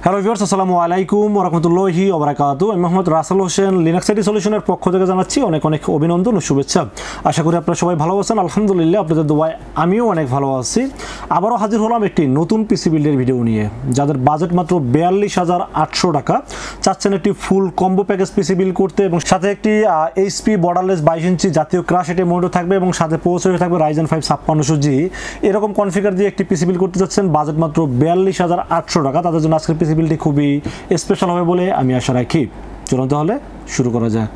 Hello viewers, আসসালামু আলাইকুম ওয়া রাহমাতুল্লাহি ওয়া বারাকাতুহু। আমি মোহাম্মদ রাসেল হোসেন লিনাক্স আইটি সলিউশনের পক্ষ থেকে জানাচ্ছি অনেক অনেক অভিনন্দন ও শুভেচ্ছা। আশা করি আপনারা সবাই ভালো আছেন। আলহামদুলিল্লাহ, আপনাদের দোয়ায় আমিও অনেক ভালো আছি। আবারও হাজির হলাম একটি নতুন পিসি বিল্ডের ভিডিও নিয়ে। যাদের বাজেট মাত্র 42,800 টাকা, চাচ্ছেন একটি ফুল কম্বো প্যাকেজ পিসি বিল্ড করতে এবং সাথে একটি এইচপি বর্ডারলেস 22 ইঞ্চি জাতীয় ক্রাশ এটি মনিটর থাকবে এবং সাথে প্রসেসর থাকবে Ryzen 5 5600G। এরকম কনফিগার দিয়ে একটি পিসি বিল্ড করতে যাচ্ছেন, বাজেট মাত্র 42,800 টাকা। তাদের জন্য আজকের পিসি বিল্ডটি খুবই স্পেশাল হবে বলে আমি আশা রাখি। চলুন তাহলে শুরু করা যাক।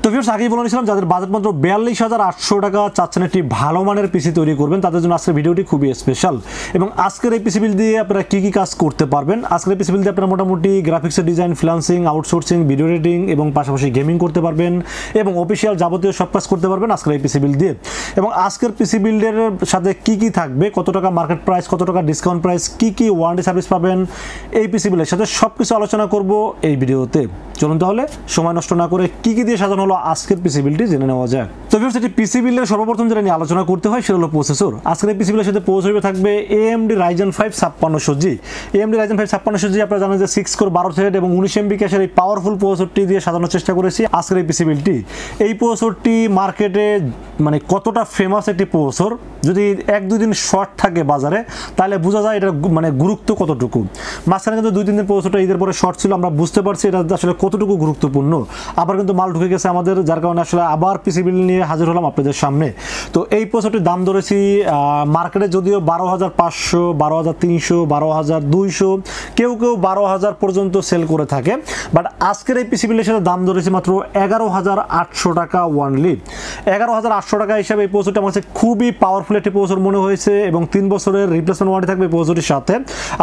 তো ভিউয়ার্স, আগেই বলেছিলাম যাদের বাজেট মাত্র 42,800 টাকা, চাচ্ছেন একটি ভালো মানের পিসি তৈরি করবেন, তাদের জন্য আজকের ভিডিওটি খুবই স্পেশাল। এবং আজকের এই পিসি বিল্ড দিয়ে আপনারা কি কি কাজ করতে পারবেন, আজকের এই পিসি বিল্ড দিয়ে আপনারা মোটামুটি গ্রাফিক্সের design, freelancing, outsourcing, video editing এবং পাশাপাশি গেমিং করতে পারবেন এবং অফিসিয়াল যাবতীয় সব কাজ করতে পারবেন আজকের এই পিসি বিল্ড দিয়ে। এবং আজকের পিসি বিল্ডের সাথে কি কি থাকবে, কত টাকা মার্কেট প্রাইস, কত টাকা ডিসকাউন্ট প্রাইস, কি কি ওয়ারেন্টি সার্ভিস পাবেন, এই পিসি বিল্ডের সাথে সব কিছু আলোচনা করব এই ভিডিওতে। চলুন তাহলে সময় নষ্ট না করে কি কি দিয়ে সাজানো হলো আজকের পিসি বিল্ডটি জেনে নেওয়া যাক। তো ভিউয়ার্স, এটি পিসি বিল্ডের সর্বপ্রথম যেটা নিয়ে আলোচনা করতে হয় সেটা হলো প্রসেসর। আজকের এই পিসি বিল্ডের সাথে প্রসেসর থাকবে AMD Ryzen 5 5600G। AMD Ryzen 5 5600G আপনারা জানেন যে 6 কোর 12 থ্রেড এবং 19 MB ক্যাশের এই পাওয়ারফুল প্রসেসরটি দিয়ে সাজানোর চেষ্টা করেছি আজকের এই পিসি বিল্ডটি। এই প্রসেসরটি মার্কেটে মানে কতটা ফেমাস একটি প্রসেসর, যদি 1-2 দিন শর্ট থাকে বাজারে তাহলে বোঝা যায় এটার মানে গুরুত্ব কতটুকু। মাঝখানে কিন্তু 2-3 দিন প্রসেসরটা ঈদের পরে শর্ট ছিল, আমরা বুঝতে পারছি এটা আসলে কতটুকু গুরুত্বপূর্ণ। আবার কিন্তু মাল ঢুকে গেছে আমাদের, যার কারণে আসলে আবার পিসি বিল্ড নিয়ে হাজির হলাম আপনাদের সামনে। তো এই প্রসেসরটির দাম ধরেছি মার্কেটে যদিও 12,500, 12,300, 12,200, কেউ 12,000 পর্যন্ত সেল করে থাকে, বাট আজকের এই পিসি বিল্ডের সাথে দাম ধরেছি মাত্র 11,800 টাকা ওয়ানলি। 11,800 টাকা হিসাবে এই প্রসেসরটি আমার কাছে খুবই পাওয়ারফুল একটি প্রসেসর মনে হয়েছে এবং 3 বছরের রিপ্লেসমেন্ট ওয়ারেন্টি থাকবে প্রসেসরটির সাথে।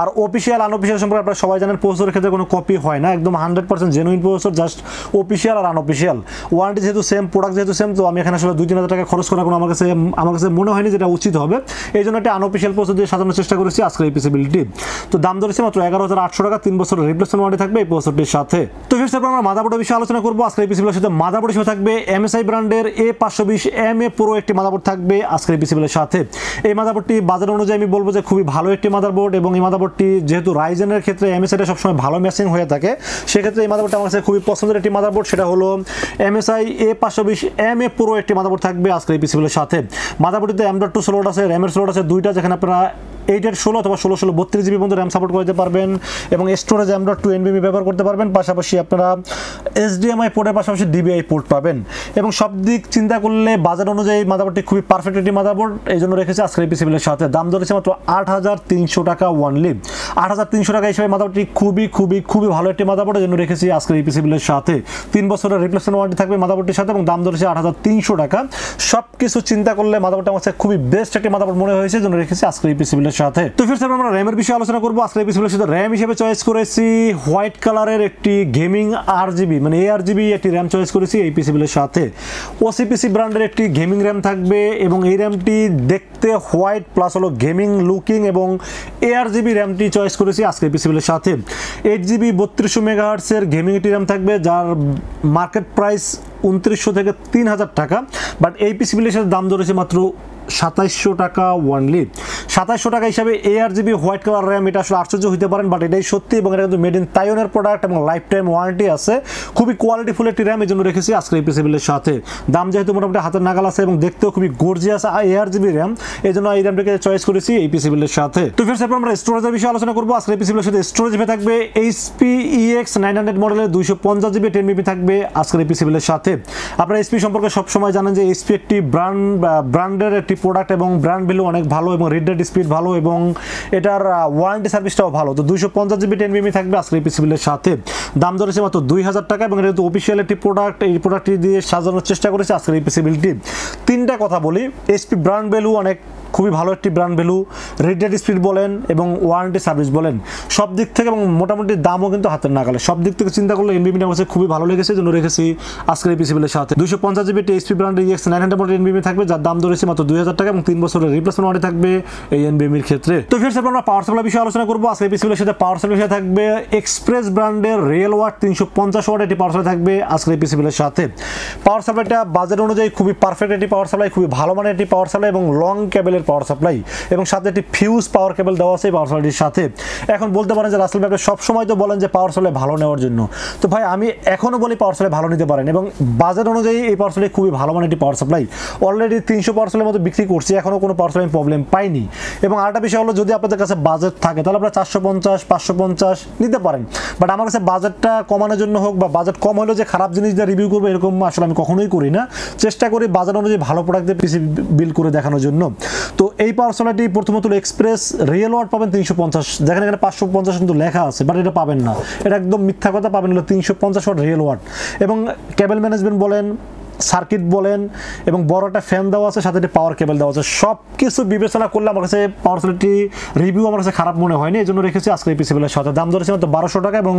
আর অফিসিয়াল আনঅফিসিয়াল সম্পর্কে আপনারা সবাই জানেন, প্রসেসরের ক্ষেত্রে কোনো কপি হয় না, একদম 100% জেনুইন প্রসেসর, জাস্ট অফিসিয়াল আর আনঅফিসিয়াল। ওয়ারেন্টি যেহেতু সেম, প্রোডাক্ট যেহেতু সেম, তো আমি এখানে আসলে 2-3 হাজার টাকা খরচ করা কোনো আমার কাছে মনে হয়নি যেটা উচিত হবে। এই জন্য একটা আনঅফিসিয়াল প্রসেসর দিয়ে সাজানোর চেষ্টা করেছি আজকের এই পিসি বিল্ডটি। তো দাম ধরেছে মাত্র 11,800 টাকা, 3 বছরের রিপ্লেসমেন্ট ওয়ারেন্টি থাকবে এই প্রসেসরটির সাথে। তো ফিরতে আমরা মাদারবোর্ডের বিষয়ে আলোচনা করবো আজকের এই পিসি বিল্ডের সাথে। মাদারবোর্ড হিসেবে থাকবে MSi ব্র্যান্ডের A520M-A Pro একটি মাদারবোর্ড থাকবে আজকের এই পিসি বিল্ডের সাথে। এই মাদারবোর্ডটি বাজার অনুযায়ী আমি বলবো যে খুবই ভালো একটি মাদারবোর্ড এবং এই মাদারবোর্ডটি যেহেতু রাইজেনের ক্ষেত্রে MSiটা সবসময় ভালো ম্যাচিং হয়ে থাকে, সেক্ষেত্রে এই মাদারবোর্ডটা আমার কাছে খুবই পছন্দের একটি মাদারবোর্ড। সেটা হলো MSi A520M-A Pro একটি মাদারবোর্ড থাকবে আজকের এই পিসি বিল্ডের সাথে। মাদারবোর্ডটিতে M.2 স্লট আছে, র্যামের স্লট আছে 2টা, যেখানে আপনারা 8/16 অথবা 16/16 32GB পর্যন্ত র্যাম সাপোর্ট করতে পারবেন এবং স্টোরেজ M.2 NVMe ব্যবহার করতে পারবেন। পাশাপাশি আপনারা HDMI পোর্টের পাশাপাশি DVI পোর্ট পাবেন এবং সব দিক চিন্তা করলে বাজার অনুযায়ী মাদারবোর্ডটি খুবই পারফেক্ট একটি মাদারবোর্ড, এই জন্য রেখেছে আজকের এই পিসি বিল্ডের সাথে। দাম ধরেছে মাত্র 8,300 টাকা ওয়ানলি। 8,300 টাকা হিসেবে মাদারবোর্ডটি খুবই ভালো একটি মাদারবোর্ড, এই জন্য রেখেছি আজকের এই পিসি বিল্ডের সাথে। 3 বছরের রিপ্লেসমেন্ট ওয়ারেন্টি থাকবে মাদারবোর্ডটির সাথে এবং দাম ধরেছে 8,300 টাকা। সব কিছু চিন্তা করলে মাদারবোর্ডটা আমার কাছে খুবই বেস্ট একটি মাদারবোর্ড মনে হয়েছে, এই জন্য রেখেছি আজকের এই পিসি বিল্ডের সাথে। তো ফিরতে আমরা র্যামের বিষয়ে আলোচনা করবো আজকের এই পিসি বিল্ডের সাথে। র্যাম হিসেবে চয়েস করেছি হোয়াইট কালারের একটি গেমিং RGB মানে ARGB একটি র্যাম চয়েস করেছি এই পিসি বিল্ডের সাথে। OCPC ব্র্যান্ডের একটি গেমিং র্যাম থাকবে এবং এই র্যামটি দেখতে হোয়াইট প্লাস হলো গেমিং লুকিং এবং ARGB র্যামটি চয়েস করেছি আজকের পিসি বিল্ডের সাথে। 8GB 3200 মেগাহার্টসের গেমিং একটি র্যাম থাকবে, যার মার্কেট প্রাইস 2900 থেকে 3,000 টাকা, বাট এই পিসি বিল্ডের সাথে দাম ধরেছে মাত্র 2700 টাকা ওয়ানলি। 2700 টাকা হিসাবে ARGB হোয়াইট কালার র্যাম, এটা আসলে আশ্চর্য হইতে পারেন, বাট এটাই সত্যি এবং এটা কিন্তু মেড ইন তাইওয়ানের প্রোডাক্ট এবং লাইফ টাইম ওয়ারেন্টি আছে। খুবই কোয়ালিটিফুল একটি র্যাম, এই জন্য রেখেছি আজকের এই পিসি বিল্ডের সাথে। দাম যেহেতু মোটামুটি হাতের নাগাল আছে এবং দেখতেও খুবই গর্জিয়াস ARGB র্যাম, এই জন্য এই র্যামটাকে চয়েস করেছি এই পিসি বিল্ডের সাথে। তো ফির এরপর আমরা স্টোরেজের বিষয়ে আলোচনা করবো আজকের এই পিসি বিল্ডের সাথে। স্টোরেজ হিসেবে থাকবে HP EX 900 মডেলের 250GB 10MB থাকবে আজকের এই পিসি বিল্ডের সাথে। আপনারা HP সম্পর্কে সবসময় জানেন যে HP একটি ব্র্যান্ডের একটি প্রোডাক্ট এবং ব্র্যান্ড ভ্যালু অনেক ভালো এবং রিড রাইট স্পিড ভালো এবং এটার ওয়ারেন্টি সার্ভিসটাও ভালো। তো 250GB 10MB থাকবে আজকের এই পিসি বিল্ডের সাথে। দাম ধরেছে মাত্র 2,000 টাকা এবং এটা কিন্তু অফিসিয়াল একটি প্রোডাক্ট, এই প্রোডাক্টটি দিয়ে সাজানোর চেষ্টা করেছে আজকের এই পিসি বিল্ডটি। 3টা কথা বলি, HP ব্র্যান্ড ভ্যালু অনেক খুবই ভালো একটি ব্র্যান্ড ভ্যালু, রিডেড স্পিড বলেন এবং ওয়ারেন্টি সার্ভিস বলেন সব দিক থেকে, এবং মোটামুটি দামও কিন্তু হাতের নাগালে। সব দিক থেকে চিন্তা করলে NVMe আমার কাছে খুবই ভালো লেগেছে, জন্য রেখেছি আজকের এই পিসি বিলের সাথে। 250 জিবি HP ব্র্যান্ডের EX 900 মডেল NVMe থাকবে, যার দাম ধরেছি মাত্র 2000 টাকা এবং 3 বছরের রিপ্লেসমেন্ট ওয়ারেন্টি থাকবে এই NVMe এর ক্ষেত্রে। তো ফিরছে আমরা পাওয়ার সাপ্লাই বিষয়ে আলোচনা করব। আজকের এই পিসি বিলের সাথে পাওয়ার সাপ্লাই থাকবে Xpress ব্র্যান্ডের রিয়েল ওয়াট 350 ওয়াট এটি পাওয়ার সাপ্লাই থাকবে আজকের এই পিসি বিলের সাথে। পাওয়ার সাপ্লাইটা বাজেট অনুযায়ী খুবই পারফেক্ট একটি পাওয়ার সাপ্লাই, খুবই ভালো মানের একটি পাওয়ার সাপ্লাই এবং লং কেবলের পাওয়ার সাপ্লাই, এবং সাথে একটি ফিউজ পাওয়ার কেবল দেওয়া আছে পাওয়ার সাপ্লাইটির সাথে। এখন বলতে পারেন যে রাসেল ভাই আপনি সবসময় তো বলেন যে পাওয়ার সাপ্লাই ভালো নেওয়ার জন্য, তো ভাই আমি এখনও বলি পাওয়ার সাপ্লাই ভালো নিতে পারেন, এবং বাজেট অনুযায়ী এই পাওয়ার সাপ্লাই খুবই ভালো মানের একটি পাওয়ার সাপ্লাই। অলরেডি 300 পাওয়ার সাপ্লাইয়ের মতো বিক্রি করছি, এখনও কোনো পাওয়ার সাপ্লাই প্রবলেম পাইনি। এবং আরেকটা বিষয় হলো যদি আপনাদের কাছে বাজেট থাকে তাহলে আপনারা 450 550 নিতে পারেন, বাট আমার কাছে বাজেটটা কমানোর জন্য হোক বা বাজেট কম হলেও যে খারাপ জিনিস দিয়ে রিভিউ করবো এরকম আসলে আমি কখনোই করি না, চেষ্টা করি বাজেট অনুযায়ী ভালো প্রোডাক্ট দিয়ে পিসি বিল করে দেখানোর জন্য। তো এই পাওয়ার সাপ্লাইটি প্রথমত এক্সপ্রেস রিয়েল ওয়াট পাবেন 350, যেখানে এখানে 550 কিন্তু লেখা আছে, বাট এটা পাবেন না, এটা একদম মিথ্যা কথা। পাবেন হলো 350 ওয়াট রিয়েল ওয়াট, এবং কেবল ম্যানেজমেন্ট বলেন, সার্কিট বলেন, এবং বড় একটা ফ্যান দেওয়া আছে, সাথে পাওয়ার কেবল দেওয়া আছে। সব কিছু বিবেচনা করলে আমার কাছে পাওয়ার সাপ্লাইটি রিভিউ আমার কাছে খারাপ মনে হয়নি, এই জন্য রেখেছি আজকে এই পিসি বিলের সাথে। দাম ধরেছে মাত্র 1200 টাকা এবং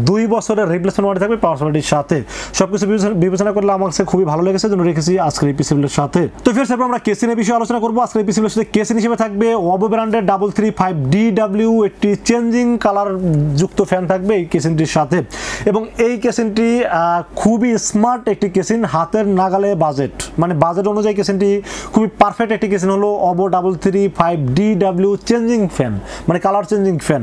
2 বছরের রিপ্লেসমেন্ট ওয়ারেন্টি থাকবে পাওয়ার সাপ্লাইটির সাথে। সব কিছু বিবেচনা করলে আমার কাছে খুবই ভালো লেগেছে, জন্য রেখেছি আজকে এই পিসি বিলের সাথে। তো ফির এরপর আমরা কেসিনের বিষয়ে আলোচনা করবো। আজকে এই পিসি বিলের সাথে কেসিন হিসেবে থাকবে ওবো ব্র্যান্ডের 335DW একটি চেঞ্জিং কালার যুক্ত ফ্যান থাকবে এই কেসিনটির সাথে, এবং এই কেসিনটি খুবই স্মার্ট একটি কেসিন, হাতের নাগালে বাজেট, মানে বাজেট অনুযায়ী কেসিনটি খুবই পারফেক্ট একটি কেসিন হলো ওবো 335DW চেঞ্জিং ফ্যান, মানে কালার চেঞ্জিং ফ্যান।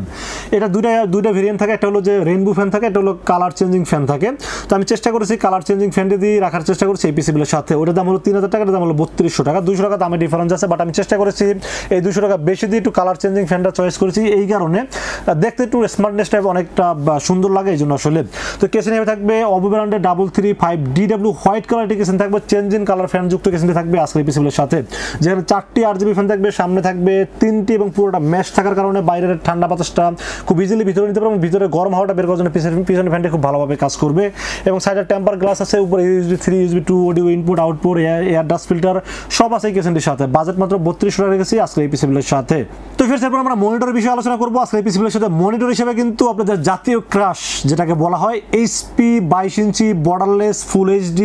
এটা দুইটা ভেরিয়েন্ট থাকে, একটা হলো যে রেইনবো ফ্যান থাকে, একটা হলো কালার চেঞ্জিং ফ্যান থাকে। তো আমি চেষ্টা করেছি কালার চেঞ্জিং ফ্যানটি দিয়ে রাখার চেষ্টা করেছি এই পিসি বিলের সাথে। ওটার দাম হলো 3000 টাকা, এটার দাম হলো 3200 টাকা, 200 টাকা দামে ডিফারেন্স আছে, বাট আমি চেষ্টা করেছি এই 200 টাকা বেশি দিয়ে একটু কালার চেঞ্জিং ফ্যানটা চয়েস করেছি এই কারণে দেখতে একটু স্মার্টনেস টাইপ অনেকটা সুন্দর লাগে এই জন্য আসলে। তো কেসিন হিসেবে থাকবে ওবো ব্র্যান্ডের 335DW হোয়াইট কালার একটি কেসিন থাকবে, চেঞ্জিং কালার ফ্যান যুক্ত কেসিনটি থাকবে আজকের এই পিসি বিলের সাথে, যেখানে 4টি RGB ফ্যান থাকবে, সামনে থাকবে 3টি, এবং পুরোটা ম্যাশ থাকার কারণে বাইরের ঠান্ডা বাতাসটা খুব ইজিলি ভিতরে নিতে পারবে, এবং ভিতরে গরম হাওয়াটা বের করার জন্য পিছনে ফ্যানটি খুব ভালোভাবে কাজ করবে। এবং সাইডে টেম্পার গ্লাস আছে, উপরে USB 3 USB 2 audio input output, air dust filter সব আছে এই কেসিনটির সাথে। বাজেট মাত্র 3200 টাকা রেখেছি আজকের এই পিসি বিলের সাথে। তো এরপর আমরা মনিটরের বিষয়ে আলোচনা করবো। আজকের এই পিসি বিলের সাথে মনিটর হিসেবে কিন্তু আপনাদের জাতীয় ক্রাশ যেটাকে বলা হয় HP 22 inch borderless full HD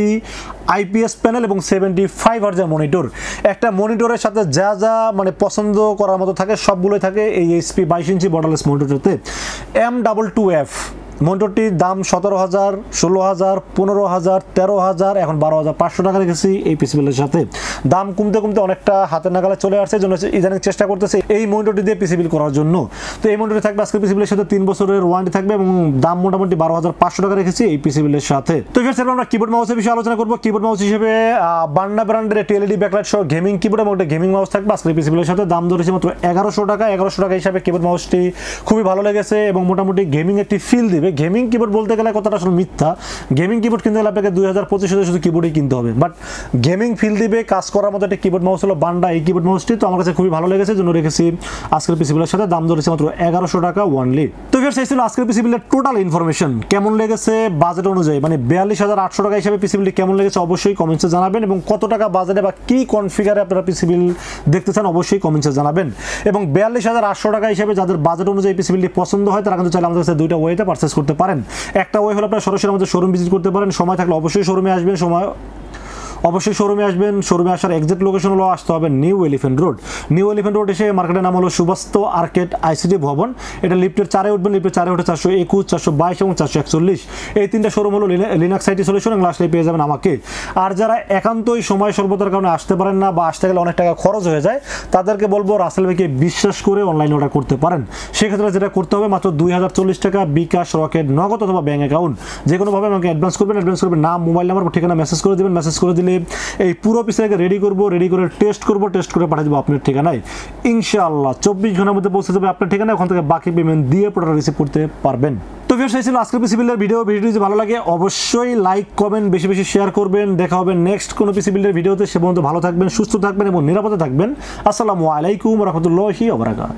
IPS panel এবং 75 হার্জের মনিটর। একটা মনিটরের সাথে যা যা মানে পছন্দ করার মতো থাকে সবগুলোই থাকে এই HP 22 ইঞ্চি বর্ডারলেস মনিটরটাতে। M22F মনিটরটির দাম 17,000, 16,000, 15,000, 13,000, এখন 12,500 টাকা রেখেছি এই পিসি বিলের সাথে। দাম কমতে কমতে অনেকটা হাতের নাগালে চলে আসছে, জন্য ইদানিং চেষ্টা করতেছে এই মনিটরটি দিয়ে পিসি বিল করার জন্য। তো এই মনিটরটি থাকবে আজকে পিসি বিলের সাথে 3 বছরের ওয়ারেন্টি থাকবে, এবং দাম মোটামুটি 12,500 টাকা রেখেছি এই পিসি বিলের সাথে। তো এরপর আমরা কিবোর্ড মাউসের বিষয়ে আলোচনা করবো। কিবোর্ড মাউস হিসেবে বান্ডা ব্র্যান্ডের একটি LED ব্যাকলাইট সহ গেমিং কিবোর্ড এবং একটা গেমিং মাউস থাকবে আজকে পিসি বিলের সাথে। দাম ধরেছে মাত্র 1100 টাকা। 1100 টাকা হিসাবে কিবোর্ড মাউসটি খুবই ভালো লেগেছে এবং মোটামুটি গেমিং একটি ফিল দিবে। গেমিং কিবোর্ড বলতে গেলে কথাটা আসলে মিথ্যা, গেমিং কিবোর্ড কিনতে গেলে আপনাকে 2025 শুধু কিবোর্ডই কিনতে হবে, বাট গেমিং ফিল দিবে, কাজ করার মতো একটা কিবোর্ড মাউস হলো বান্ডা এই কিবোর্ড মাউসটি। তো আমার কাছে খুবই ভালো লেগেছে, জন্য রেখেছি আজকের পিসি বিলের সাথে। দাম ধরেছে মাত্র 1100 টাকা ওয়ানলি। তো এই ছিল আজকের পিসি বিলের টোটাল ইনফরমেশন। কেমন লেগেছে বাজেট অনুযায়ী, মানে 42,800 টাকা হিসাবে পিসি বিলটি কেমন লেগেছে অবশ্যই কমেন্টসে জানাবেন, এবং কত টাকা বাজেটে বা কি কনফিগারে আপনারা পিসি বিল দেখতে চান অবশ্যই কমেন্টসে জানাবেন। এবং 42,800 টাকা হিসাবে যাদের বাজেট অনুযায়ী পিসি বিলটি পছন্দ হয় তারা কিন্তু চাইলে আমাদের কাছে দুইটা ওয়েতে পারচেস করতে পারেন। একটা ওয়ে হলো আপনারা সরাসরি আমাদের শোরুম ভিজিট করতে পারেন, সময় থাকলে অবশ্যই শোরুমে আসবেন, অবশ্যই শোরুমে আসবেন। শোরুমে আসার এক্সাক্ট লোকেশন হলো আসতে হবে new elephant road. New elephant road এসে মার্কেটের নাম হলো সুভাস্তু আর্কেড ICT ভবন। এটা লিফটের 4-এ উঠবেন, লিফটের 4-এ উঠে 421, 422 এবং 441 এই 3টা শোরুম হলো লিনাক্স IT সলিউশন, এবং লাস্টে পেয়ে যাবেন আমাকে। আর যারা একান্তই সময় স্বল্পতার কারণে আসতে পারেন না বা আসতে গেলে অনেক টাকা খরচ হয়ে যায়, তাদেরকে বলবো রাসেল ভাইকে বিশ্বাস করে অনলাইনে অর্ডার করতে পারেন। সেক্ষেত্রে যেটা করতে হবে মাত্র 2040 টাকা বিকাশ, রকেট, নগদ অথবা ব্যাঙ্ক অ্যাকাউন্ট যে কোনোভাবে আমাকে অ্যাডভান্স করবেন। নাম, মোবাইল নাম্বার, ঠিকানা মেসেজ করে দেবেন। মেসেজ করে দিলে এই পুরো পিসটাকে রেডি করে টেস্ট করে পাঠিয়ে দেবো আপনার ঠিকানায়। ইনশাআল্লাহ 24 ঘন্টার মধ্যে পৌঁছে যাবে আপনার ঠিকানায়। ওখান থেকে বাকি পেমেন্ট দিয়ে প্রোডাক্ট রিসিভ করতে পারবেন। তো ভিউয়ার্স, এই ছিল আজকের পিসি বিল্ডের ভিডিওটি যদি ভালো লাগে অবশ্যই লাইক, কমেন্ট বেশি বেশি শেয়ার করবেন। দেখা হবে নেক্সট কোনো পিসি বিল্ডের ভিডিওতে। সে পর্যন্ত ভালো থাকবেন, সুস্থ থাকবেন এবং নিরাপদে থাকবেন। আসসালামু আলাইকুম ওয়া রাহমাতুল্লাহি ওয়া বারাকাতুহু।